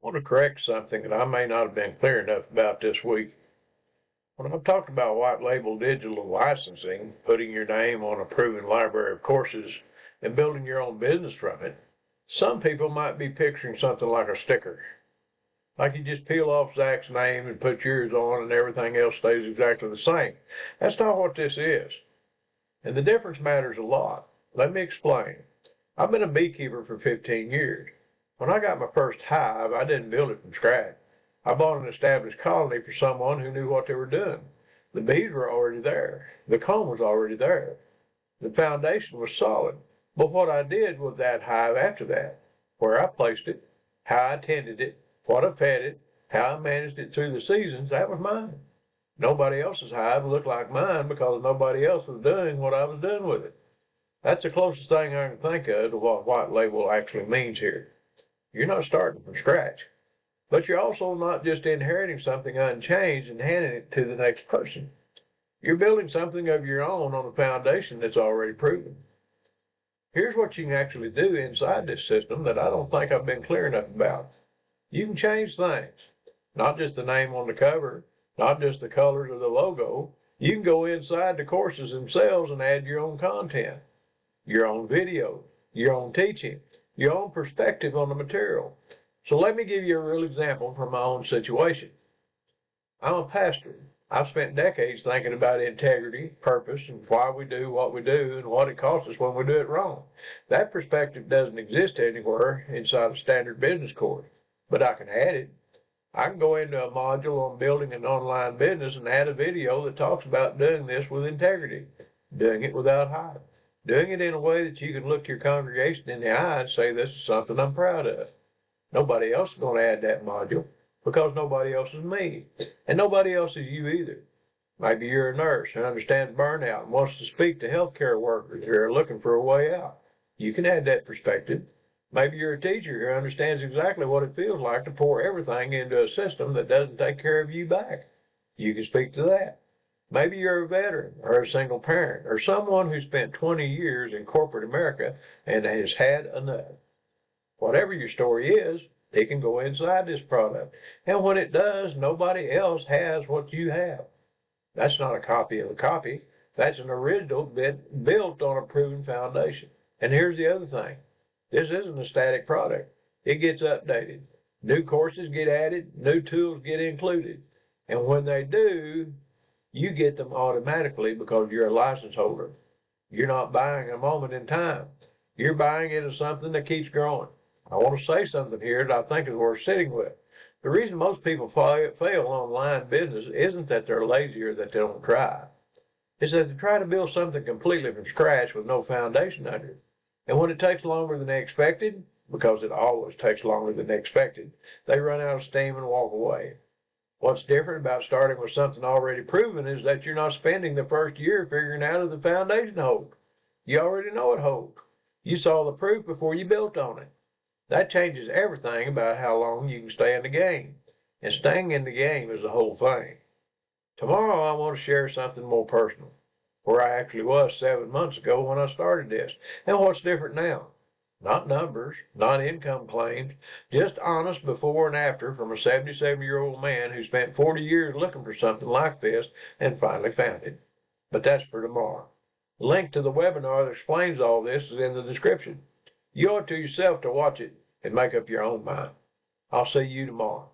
I want to correct something that I may not have been clear enough about this week. When I'm talking about white label digital licensing, putting your name on a proven library of courses and building your own business from it, some people might be picturing something like a sticker. Like you just peel off Zach's name and put yours on and everything else stays exactly the same. That's not what this is. And the difference matters a lot. Let me explain. I've been a beekeeper for 15 years. When I got my first hive, I didn't build it from scratch. I bought an established colony for someone who knew what they were doing. The bees were already there. The comb was already there. The foundation was solid. But what I did with that hive after that, where I placed it, how I tended it, what I fed it, how I managed it through the seasons, that was mine. Nobody else's hive looked like mine because nobody else was doing what I was doing with it. That's the closest thing I can think of to what white label actually means here. You're not starting from scratch, but you're also not just inheriting something unchanged and handing it to the next person. You're building something of your own on a foundation that's already proven. Here's what you can actually do inside this system that I don't think I've been clear enough about. You can change things, not just the name on the cover, not just the colors of the logo. You can go inside the courses themselves and add your own content, your own videos, your own teaching, your own perspective on the material. So let me give you a real example from my own situation. I'm a pastor. I've spent decades thinking about integrity, purpose, and why we do what we do and what it costs us when we do it wrong. That perspective doesn't exist anywhere inside a standard business course, but I can add it. I can go into a module on building an online business and add a video that talks about doing this with integrity, doing it without hype, doing it in a way that you can look your congregation in the eye and say, this is something I'm proud of. Nobody else is going to add that module because nobody else is me. And nobody else is you either. Maybe you're a nurse who understands burnout and wants to speak to healthcare workers who are looking for a way out. You can add that perspective. Maybe you're a teacher who understands exactly what it feels like to pour everything into a system that doesn't take care of you back. You can speak to that. Maybe you're a veteran or a single parent or someone who spent 20 years in corporate America and has had enough. Whatever your story is, it can go inside this product. And when it does, nobody else has what you have. That's not a copy of a copy. That's an original built on a proven foundation. And here's the other thing. This isn't a static product. It gets updated. New courses get added, new tools get included. And when they do, you get them automatically because you're a license holder. You're not buying a moment in time. You're buying into something that keeps growing. I want to say something here that I think is worth sitting with. The reason most people fail online business isn't that they're lazy or that they don't try. It's that they try to build something completely from scratch with no foundation under it. And when it takes longer than expected, because it always takes longer than expected, they run out of steam and walk away. What's different about starting with something already proven is that you're not spending the first year figuring out if the foundation holds. You already know it holds. You saw the proof before you built on it. That changes everything about how long you can stay in the game. And staying in the game is the whole thing. Tomorrow I want to share something more personal, where I actually was 7 months ago when I started this, and what's different now. Not numbers, not income claims, just honest before and after from a 77-year-old man who spent 40 years looking for something like this and finally found it. But that's for tomorrow. The link to the webinar that explains all this is in the description. You owe it to yourself to watch it and make up your own mind. I'll see you tomorrow.